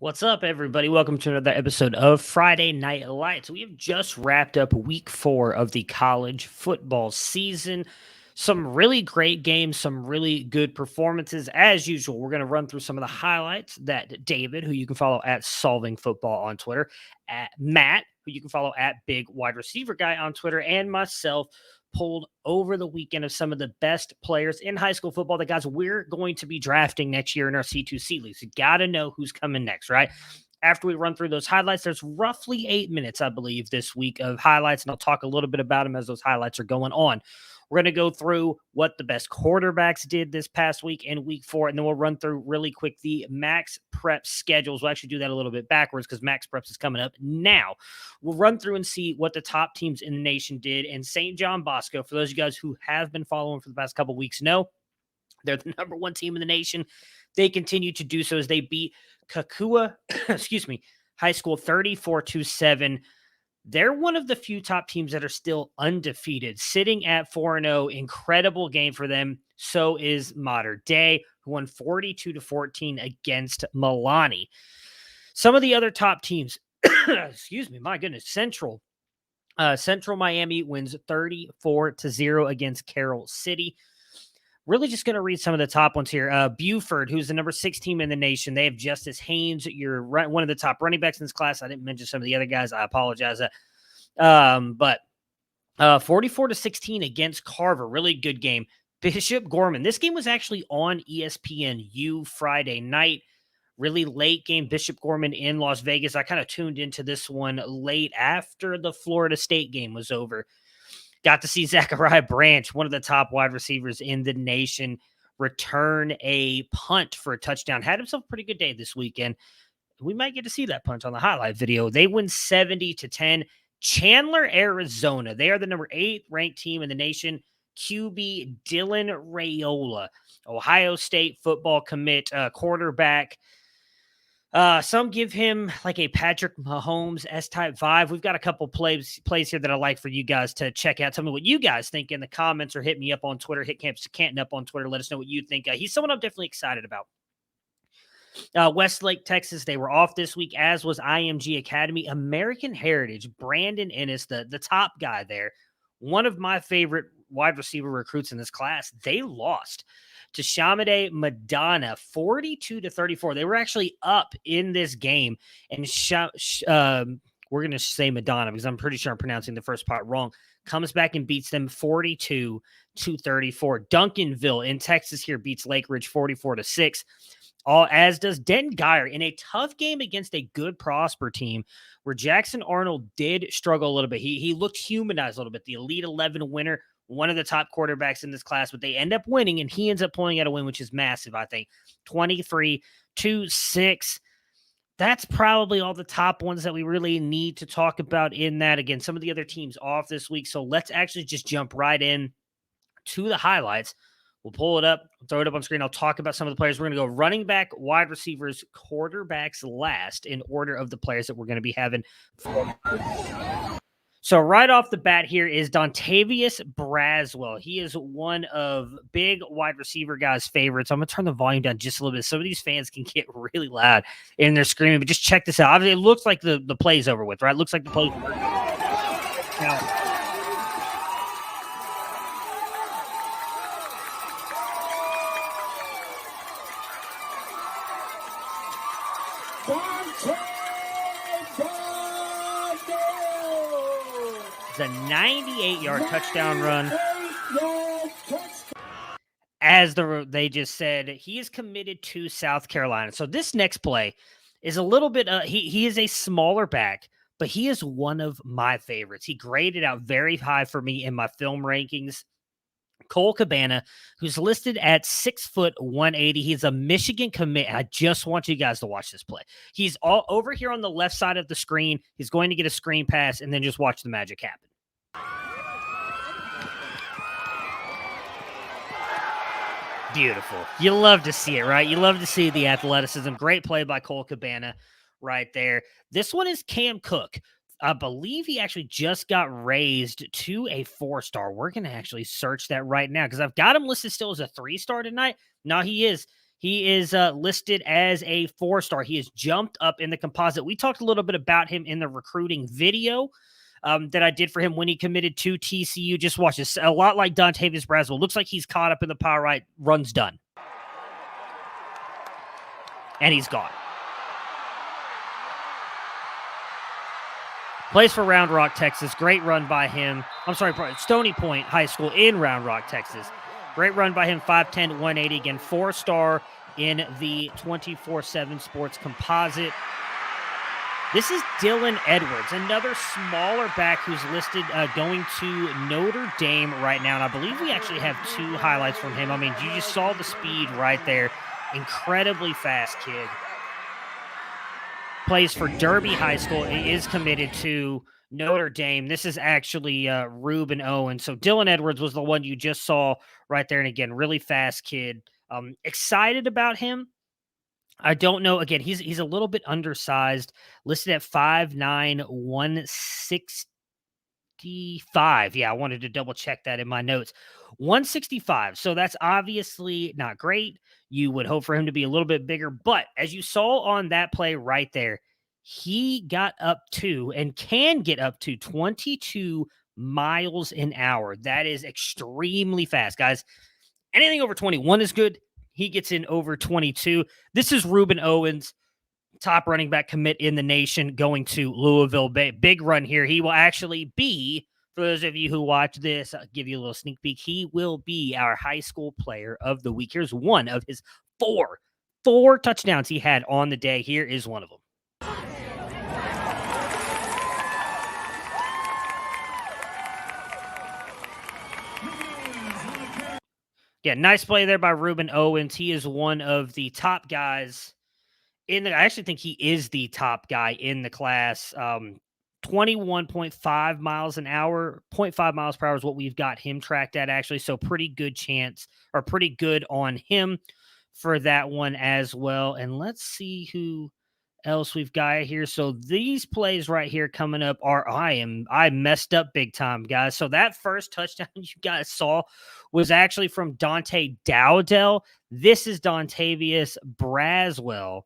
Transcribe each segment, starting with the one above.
What's up, everybody? Welcome to another episode of Friday Night Lights. We have just wrapped up week 4 of the college football season. Some really great games, some really good performances. As usual, we're going to run through some of the highlights that David, who you can follow at Solving Football on Twitter, at Matt, who you can follow at Big Wide Receiver Guy on Twitter, and myself pulled over the weekend of some of the best players in high school football that, guys, we're going to be drafting next year in our C2C leagues. You got to know who's coming next, right? After we run through those highlights, there's roughly 8 minutes, I believe, this week of highlights, and I'll talk a little bit about them as those highlights are going on. We're going to go through what the best quarterbacks did this past week in week 4, and then we'll run through really quick the max prep schedules. We'll actually do that a little bit backwards because max preps is coming up now. We'll run through and see what the top teams in the nation did. And St. John Bosco, for those of you guys who have been following for the past couple of weeks, know they're the number 1 team in the nation. They continue to do so as they beat Kakua, High School 34-7. They're one of the few top teams that are still undefeated, sitting at 4-0. Incredible game for them. So is Mater Dei, who won 42-14 against Milani. Some of the other top teams, my goodness, Central Miami wins 34-0 against Carroll City. Really just going to read some of the top ones here. Buford, who's the number 6 team in the nation. They have Justice Haynes. You're one of the top running backs in this class. I didn't mention some of the other guys. I apologize. But 44-16 against Carver. Really good game. Bishop Gorman. This game was actually on ESPNU Friday night. Really late game. Bishop Gorman in Las Vegas. I kind of tuned into this one late after the Florida State game was over. Got to see Zachariah Branch, one of the top wide receivers in the nation, return a punt for a touchdown. Had himself a pretty good day this weekend. We might get to see that punt on the highlight video. They win 70-10. Chandler, Arizona. They are the number 8 ranked team in the nation. QB Dylan Raiola, Ohio State football commit, quarterback. Some give him like a Patrick Mahomes S-type vibe. We've got a couple plays here that I like for you guys to check out. Tell me what you guys think in the comments, or hit me up on Twitter. Hit Camps Canton up on Twitter. Let us know what you think. He's someone I'm definitely excited about. Westlake, Texas, they were off this week, as was IMG Academy. American Heritage, Brandon Ennis, the top guy there, one of my favorite wide receiver recruits in this class. They lost to Shamade Madonna 42-34. They were actually up in this game, and we're going to say Madonna because I'm pretty sure I'm pronouncing the first part wrong. Comes back and beats them 42-34. Duncanville in Texas here beats Lake Ridge 44-6. As does Denton Geyer in a tough game against a good Prosper team where Jackson Arnold did struggle a little bit. He looked humanized a little bit. The Elite 11 winner, one of the top quarterbacks in this class, but they end up winning, and he ends up pulling out a win, which is massive, I think. 23-6. That's probably all the top ones that we really need to talk about in that. Again, some of the other teams off this week, so let's actually just jump right in to the highlights. We'll pull it up, throw it up on screen. I'll talk about some of the players. We're going to go running back, wide receivers, quarterbacks last in order of the players that we're going to be having. So right off the bat here is Dontavius Braswell. He is one of big wide receiver guys' favorites. I'm going to turn the volume down just a little bit. Some of these fans can get really loud in their screaming, but just check this out. Obviously, it looks like the play's over with, right? It looks like the play's over. Now, it's a 98-yard touchdown run. As they just said, he is committed to South Carolina. So this next play is a little bit, he is a smaller back, but he is one of my favorites. He graded out very high for me in my film rankings. Cole Cabana, who's listed at 6'180". He's a Michigan commit. I just want you guys to watch this play. He's all over here on the left side of the screen. He's going to get a screen pass, and then just watch the magic happen. Beautiful. You love to see it, right? You love to see the athleticism. Great play by Cole Cabana right there. This one is Cam Cook. I believe he actually just got raised to a 4-star. We're going to actually search that right now because I've got him listed still as a 3-star tonight. No, he is. He is listed as a 4-star. He has jumped up in the composite. We talked a little bit about him in the recruiting video that I did for him when he committed to TCU. Just watch this. A lot like Dontavius Braswell. Looks like he's caught up in the power right. Run's done. And he's gone. Plays for Round Rock, Texas. Great run by him. I'm sorry, Stony Point High School in Round Rock, Texas. Great run by him, 5'10", 180. Again, 4-star in the 24/7 Sports composite. This is Dylan Edwards, another smaller back who's listed going to Notre Dame right now. And I believe we actually have 2 highlights from him. I mean, you just saw the speed right there. Incredibly fast kid. Plays for Derby High School. He is committed to Notre Dame. This is actually Ruben Owens. So Dylan Edwards was the one you just saw right there. And again, really fast kid. Excited about him. I don't know. Again, he's a little bit undersized, listed at 5'9", 165. Yeah, I wanted to double check that in my notes. 165. So that's obviously not great. You would hope for him to be a little bit bigger. But as you saw on that play right there, he got up to and can get up to 22 miles an hour. That is extremely fast, guys. Anything over 21 is good. He gets in over 22. This is Ruben Owens, top running back commit in the nation, going to Louisville. Big run here. He will actually be, for those of you who watch this, I'll give you a little sneak peek. He will be our high school player of the week. Here's one of his four touchdowns he had on the day. Here is one of them. Yeah, nice play there by Ruben Owens. He is one of the top guys I actually think he is the top guy in the class. 21.5 miles an hour, 0.5 miles per hour is what we've got him tracked at, actually. So pretty good chance, or pretty good on him for that one as well. And let's see who else we've got here. So these plays right here coming up are I messed up big time, guys. So that first touchdown you guys saw was actually from Dante Dowdell. This is Dontavius Braswell,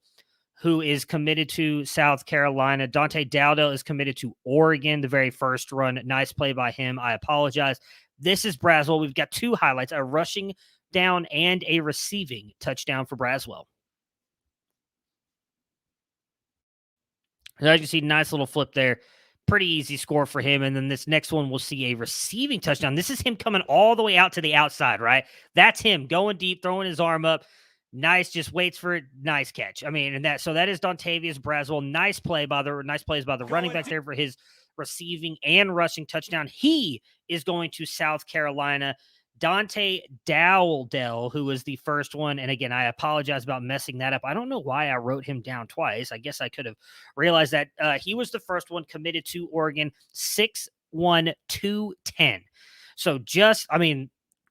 who is committed to South Carolina. Dante Dowdell is committed to Oregon, the very first run. Nice play by him. I apologize. This is Braswell. We've got 2 highlights, a rushing down and a receiving touchdown for Braswell. As you see, nice little flip there. Pretty easy score for him. And then this next one, we'll see a receiving touchdown. This is him coming all the way out to the outside, right? That's him going deep, throwing his arm up. Nice, just waits for it. Nice catch. I mean, and that is Dontavius Braswell. Nice plays by the running back there for his receiving and rushing touchdown. He is going to South Carolina. Dante Dowdell, who was the first one. And again, I apologize about messing that up. I don't know why I wrote him down twice. I guess I could have realized that he was the first one committed to Oregon, 6'1", 210. So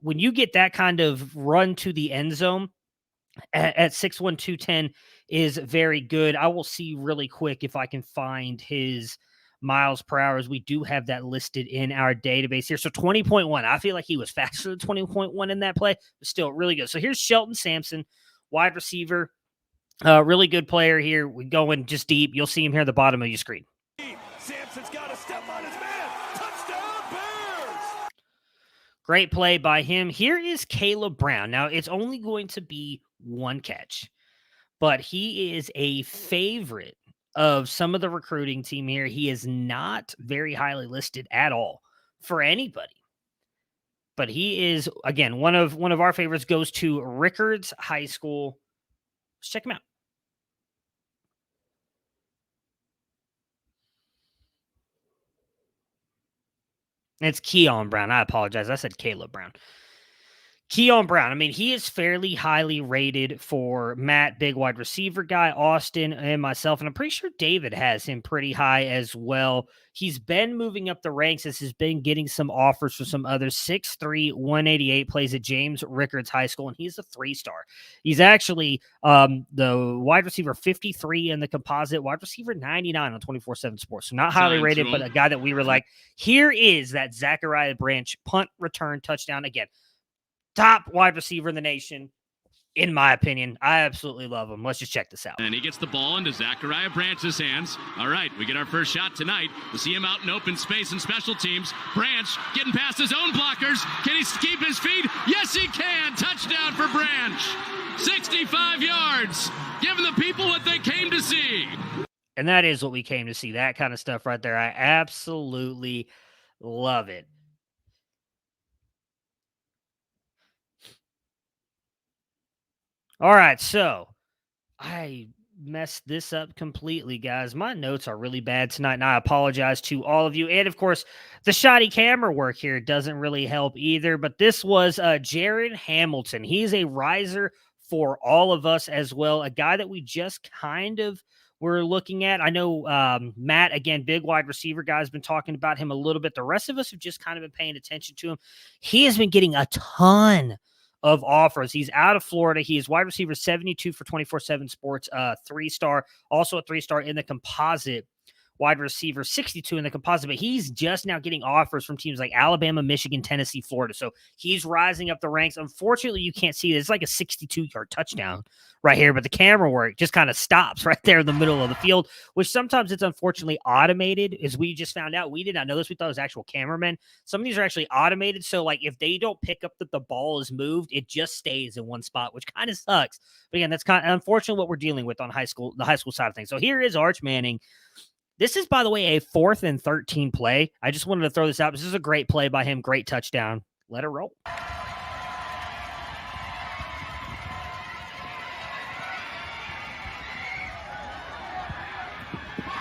when you get that kind of run to the end zone at 6'1", 210 is very good. I will see really quick if I can find his miles per hour, as we do have that listed in our database here. So 20.1. I feel like he was faster than 20.1 in that play, but still really good. So here's Shelton Sampson, wide receiver. Really good player here. We going just deep. You'll see him here at the bottom of your screen. Sampson's got a step on his man. Touchdown Bears! Great play by him. Here is Caleb Brown. Now, it's only going to be 1 catch, but he is a favorite of some of the recruiting team here. He is not very highly listed at all for anybody, but he is, again, one of our favorites. Goes to Rickards High School. Let's check him out. It's Keon Brown. I apologize. I said Caleb Brown. Keon Brown, I mean, he is fairly highly rated for Matt, big wide receiver guy, Austin, and myself, and I'm pretty sure David has him pretty high as well. He's been moving up the ranks as he's been getting some offers for some others. 6'3", 188, plays at James Rickards High School, and he's a 3-star. He's actually the wide receiver 53 in the composite, wide receiver 99 on 24/7 Sports. So not highly rated, but a guy that we were like, here is that Zachariah Branch punt return touchdown again. Top wide receiver in the nation. In my opinion, I absolutely love him. Let's just check this out. And he gets the ball into Zachariah Branch's hands. All right, we get our first shot tonight. We see him out in open space and special teams. Branch getting past his own blockers. Can he keep his feet? Yes, he can. Touchdown for Branch. 65 yards. Giving the people what they came to see. And that is what we came to see. That kind of stuff right there. I absolutely love it. All right, so I messed this up completely, guys. My notes are really bad tonight, and I apologize to all of you. And, of course, the shoddy camera work here doesn't really help either. But this was Jared Hamilton. He's a riser for all of us as well, a guy that we just kind of were looking at. I know Matt, again, big wide receiver guy, has been talking about him a little bit. The rest of us have just kind of been paying attention to him. He has been getting a ton of offers. He's out of Florida. He is wide receiver 72 for 24/7 Sports, 3-star, also a 3-star in the composite. Wide receiver 62 in the composite, but he's just now getting offers from teams like Alabama, Michigan, Tennessee, Florida. So he's rising up the ranks. Unfortunately, you can't see it. It's like a 62-yard touchdown right here, but the camera work just kind of stops right there in the middle of the field, which sometimes it's unfortunately automated, as we just found out. We did not know this. We thought it was actual cameramen. Some of these are actually automated. So like if they don't pick up that the ball is moved, it just stays in one spot, which kind of sucks. But again, that's kind of unfortunately what we're dealing with on the high school side of things. So here is Arch Manning. This is, by the way, a 4th and 13 play. I just wanted to throw this out. This is a great play by him. Great touchdown. Let it roll.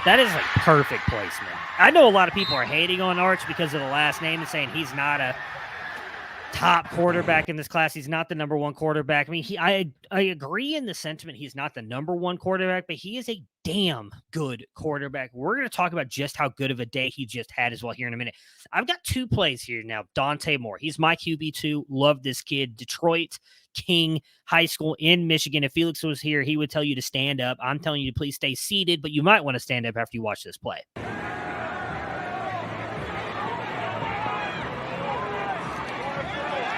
That is like perfect placement. I know a lot of people are hating on Arch because of the last name and saying he's not a top quarterback in this class. He's not the number one quarterback. I mean, I agree in the sentiment. He's not the number one quarterback, but he is a damn good quarterback. We're going to talk about just how good of a day he just had as well here in a minute. I've got 2 plays here now. Dante Moore. He's my QB2. Love this kid. Detroit King High School in Michigan. If Felix was here, he would tell you to stand up. I'm telling you to please stay seated, but you might want to stand up after you watch this play.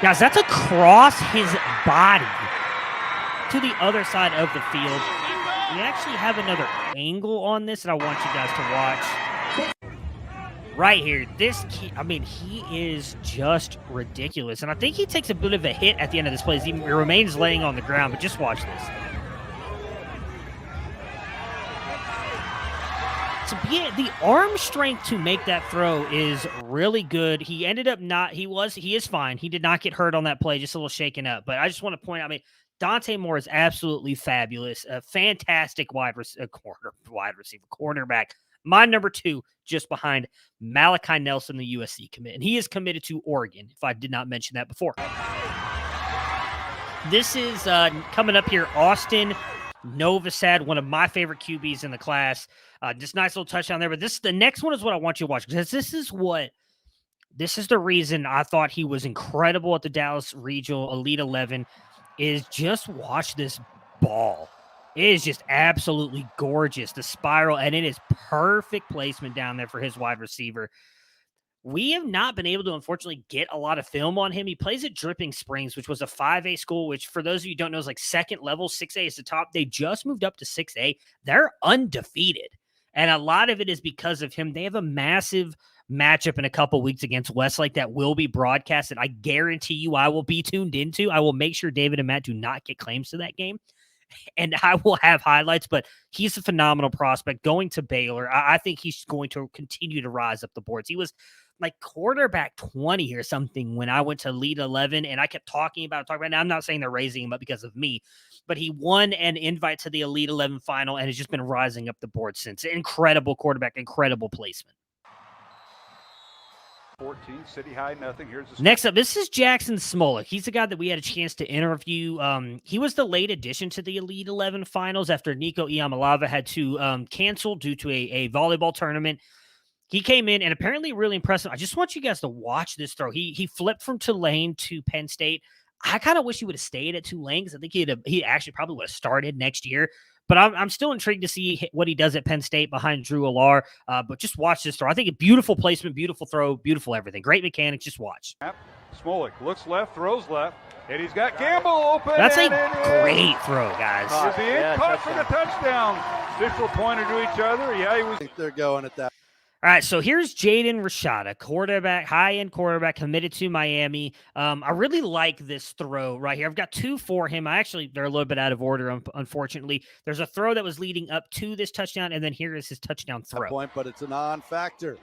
Guys, that's across his body to the other side of the field. We actually have another angle on this that I want you guys to watch. Right here, this kid, I mean, he is just ridiculous. And I think he takes a bit of a hit at the end of this play. He remains laying on the ground, but just watch this. The arm strength to make that throw is really good. He ended up he is fine. He did not get hurt on that play, just a little shaken up. But I just want to point out, I mean, Dante Moore is absolutely fabulous. A fantastic quarterback. My number 2, just behind Malachi Nelson, the USC commit. And he is committed to Oregon, if I did not mention that before. This is coming up here, Austin Novosad, one of my favorite QBs in the class. Just nice little touchdown there. But the next one is what I want you to watch, because this is the reason I thought he was incredible at the Dallas Regional Elite 11 is just watch this ball. It is just absolutely gorgeous, the spiral, and it is perfect placement down there for his wide receiver. We have not been able to, unfortunately, get a lot of film on him. He plays at Dripping Springs, which was a 5A school, which for those of you who don't know is like second level. 6A is the top. They just moved up to 6A. They're undefeated. And a lot of it is because of him. They have a massive matchup in a couple weeks against Westlake that will be broadcasted. I guarantee you I will be tuned into. I will make sure David and Matt do not get claims to that game. And I will have highlights, but he's a phenomenal prospect going to Baylor. I think he's going to continue to rise up the boards. He was like quarterback 20 or something when I went to Elite 11, and I kept talking about it. Now, I'm not saying they're raising him up because of me, but he won an invite to the Elite 11 final and has just been rising up the board since. Incredible quarterback, incredible placement. 14, City High, nothing. Here's the next up, this is Jackson Smolik. He's the guy that we had a chance to interview. He was the late addition to the Elite 11 finals after Nico Iamalava had to cancel due to a volleyball tournament. He came in and apparently really impressive. I just want you guys to watch this throw. He flipped from Tulane to Penn State. I kind of wish he would have stayed at Tulane because I think he actually probably would have started next year. But I'm still intrigued to see what he does at Penn State behind Drew Alar. But just watch this throw. I think a beautiful placement, beautiful throw, beautiful everything. Great mechanics. Just watch. Smolik looks left, throws left. And he's got Campbell open. That's a and it great throw, guys. Is he in? Caught for the touchdown. Official pointed to each other. Yeah, he was. I think they're going at that. All right, so here's Jaden Rashada, quarterback, high-end quarterback, committed to Miami. I really like this throw right here. I've got two for him. They're a little bit out of order, unfortunately. There's a throw that was leading up to this touchdown, and then here is his touchdown throw. Point, but it's a non-factor.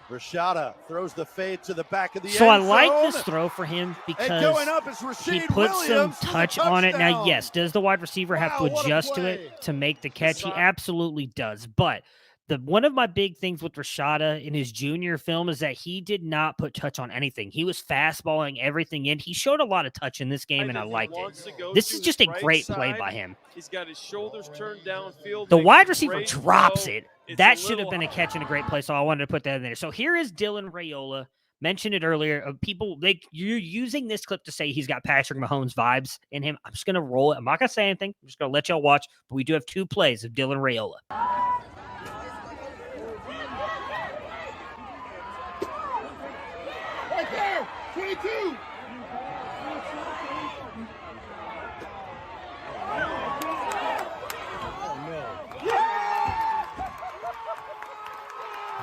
Rashada throws the fade to the back of the So I end like zone. this throw for him because going up is he Rasheed puts some Williams touch for the on it. Now, touchdown. yes, does the wide receiver have to Wow, what a adjust to play. it to make the catch? He absolutely does. But one of my big things with Rashada in his junior film is that he did not put touch on anything. He was fastballing everything in. He showed a lot of touch in this game, and I liked it. This is just a great play by him. He's got his shoulders turned downfield. The wide receiver drops it. That should have been a catch and a great play, so I wanted to put that in there. So here is Dylan Raiola. Mentioned it earlier. You're using this clip to say he's got Patrick Mahomes vibes in him. I'm just going to roll it. I'm not going to say anything. I'm just going to let y'all watch. But we do have two plays of Dylan Raiola. Right there, 22.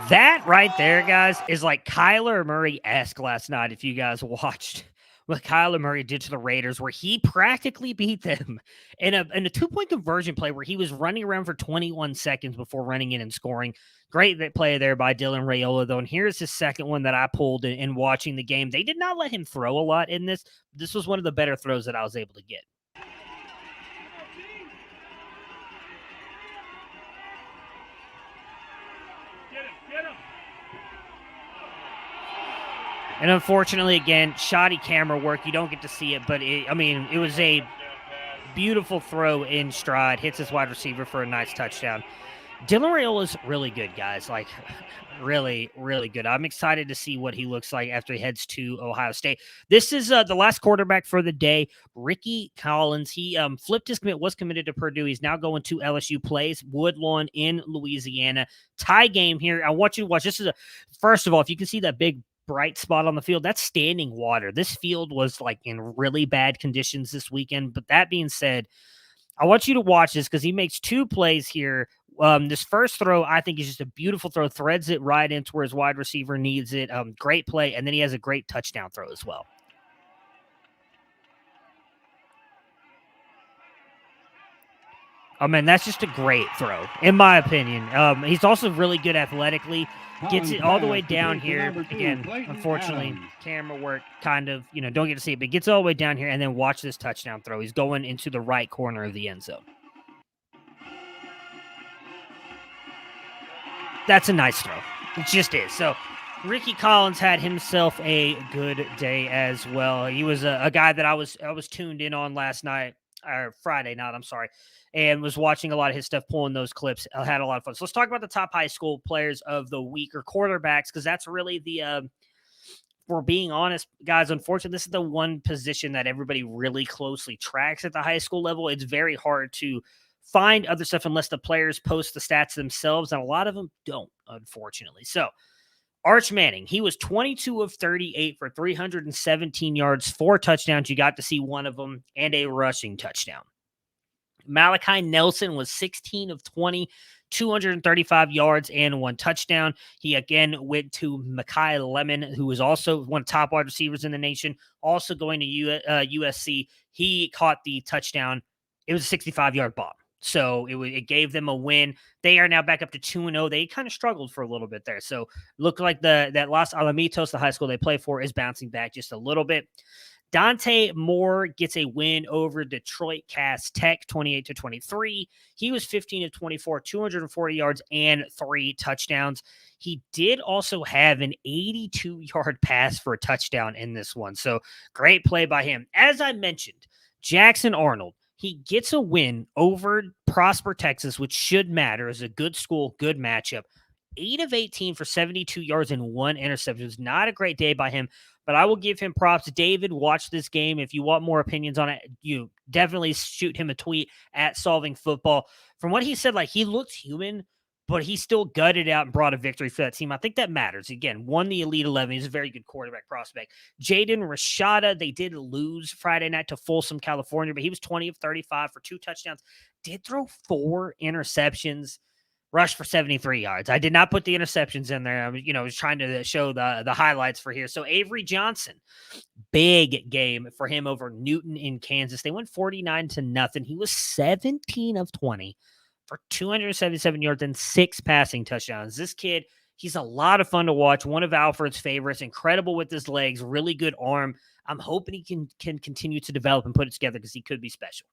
That right there, guys, is like Kyler Murray-esque last night, if you guys watched what Kyler Murray did to the Raiders, where he practically beat them in a two-point conversion play where he was running around for 21 seconds before running in and scoring. Great play there by Dylan Raiola, though. And here's his second one that I pulled in watching the game. They did not let him throw a lot in this. This was one of the better throws that I was able to get. And unfortunately, again, shoddy camera work. You don't get to see it, but it was a beautiful throw in stride. Hits his wide receiver for a nice touchdown. Dylan Raiola's really good, guys. Like, really, really good. I'm excited to see what he looks like after he heads to Ohio State. This is the last quarterback for the day, Ricky Collins. He flipped his commit, was committed to Purdue. He's now going to LSU, plays Woodlawn in Louisiana. Tie game here. I want you to watch. First of all, if you can see that big bright spot on the field, that's standing water. This field was like in really bad conditions this weekend. But that being said, I want you to watch this because he makes two plays here. This first throw, I think, is just a beautiful throw. Threads it right into where his wide receiver needs it. Great play. And then he has a great touchdown throw as well. That's just a great throw, in my opinion. He's also really good athletically. Gets it all the way down here. Again, unfortunately, camera work kind of, don't get to see it, but gets it all the way down here, and then watch this touchdown throw. He's going into the right corner of the end zone. That's a nice throw. It just is. So Ricky Collins had himself a good day as well. He was a guy that I was tuned in on last night, or Friday night, I'm sorry, and was watching a lot of his stuff, pulling those clips. I had a lot of fun. So let's talk about the top high school players of the week, or quarterbacks, because that's really the for being honest, guys, unfortunately, this is the one position that everybody really closely tracks at the high school level. It's very hard to find other stuff unless the players post the stats themselves, and a lot of them don't, unfortunately. So Arch Manning, he was 22 of 38 for 317 yards, 4 touchdowns. You got to see one of them, and a rushing touchdown. Malachi Nelson was 16 of 20, 235 yards and 1 touchdown. He again went to Mekhi Lemon, who was also one of the top wide receivers in the nation, also going to USC. He caught the touchdown. It was a 65-yard bomb. So it gave them a win. They are now back up to 2-0. They kind of struggled for a little bit there. So looked like that Los Alamitos, the high school they play for, is bouncing back just a little bit. Dante Moore gets a win over Detroit Cass Tech, 28-23. He was 15 of 24, 240 yards and 3 touchdowns. He did also have an 82-yard pass for a touchdown in this one. So great play by him. As I mentioned, Jackson Arnold, he gets a win over Prosper, Texas, which should matter as a good school, good matchup. 8 of 18 for 72 yards and 1 interception. It was not a great day by him, but I will give him props. David, watch this game. If you want more opinions on it, you definitely shoot him a tweet at Solving Football. From what he said, like, he looked human, but he still gutted out and brought a victory for that team. I think that matters. Again, won the Elite 11. He's a very good quarterback prospect. Jaden Rashada, they did lose Friday night to Folsom, California, but he was 20 of 35 for 2 touchdowns. Did throw 4 interceptions, rushed for 73 yards. I did not put the interceptions in there. I was trying to show the highlights for here. So Avery Johnson, big game for him over Newton in Kansas. They went 49-0. He was 17 of 20 for 277 yards and 6 passing touchdowns. This kid, he's a lot of fun to watch. One of Alfred's favorites, incredible with his legs, really good arm. I'm hoping he can continue to develop and put it together because he could be special.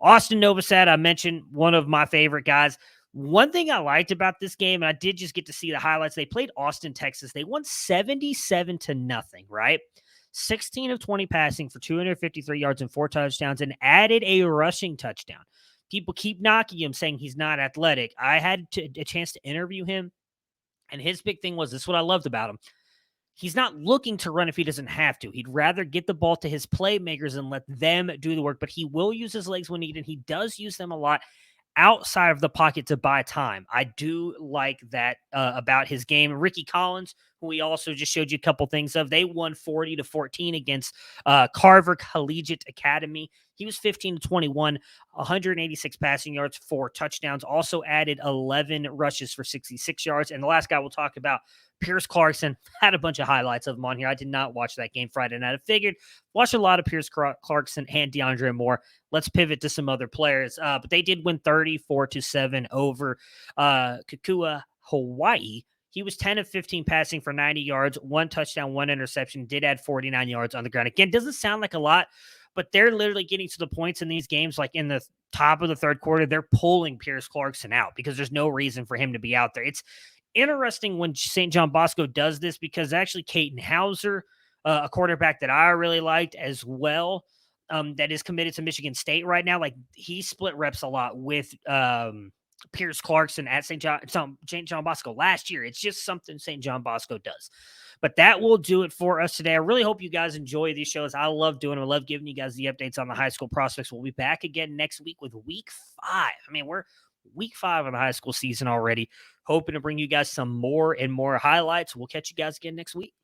Austin Novosad, I mentioned, one of my favorite guys. One thing I liked about this game, and I did just get to see the highlights, they played Austin, Texas. They won 77-0, right? 16 of 20 passing for 253 yards and 4 touchdowns, and added a rushing touchdown. People keep knocking him, saying he's not athletic. I had a chance to interview him, and his big thing was, this is what I loved about him. He's not looking to run if he doesn't have to. He'd rather get the ball to his playmakers and let them do the work, but he will use his legs when needed. He does use them a lot outside of the pocket to buy time. I do like that about his game. Ricky Collins, who we also just showed you a couple things of, they won 40-14 against Carver Collegiate Academy. He was 15-21, 186 passing yards, 4 touchdowns, also added 11 rushes for 66 yards. And the last guy we'll talk about, Pierce Clarkson, had a bunch of highlights of him on here. I did not watch that game Friday night. I figured watch a lot of Pierce Clarkson and DeAndre Moore. Let's pivot to some other players. But they did win 34-7 over Kakua, Hawaii. He was 10 of 15 passing for 90 yards, 1 touchdown, 1 interception, did add 49 yards on the ground. Again, doesn't sound like a lot, but they're literally getting to the points in these games, like in the top of the third quarter, they're pulling Pierce Clarkson out because there's no reason for him to be out there. It's interesting when St. John Bosco does this because actually Caden Hauser, a quarterback that I really liked as well, that is committed to Michigan State right now, like he split reps a lot with Pierce Clarkson at St. John Bosco last year. It's just something St. John Bosco does. But that will do it for us today. I really hope you guys enjoy these shows. I love doing them. I love giving you guys the updates on the high school prospects. We'll be back again next week with week 5. I mean, we're week 5 of the high school season already. Hoping to bring you guys some more and more highlights. We'll catch you guys again next week.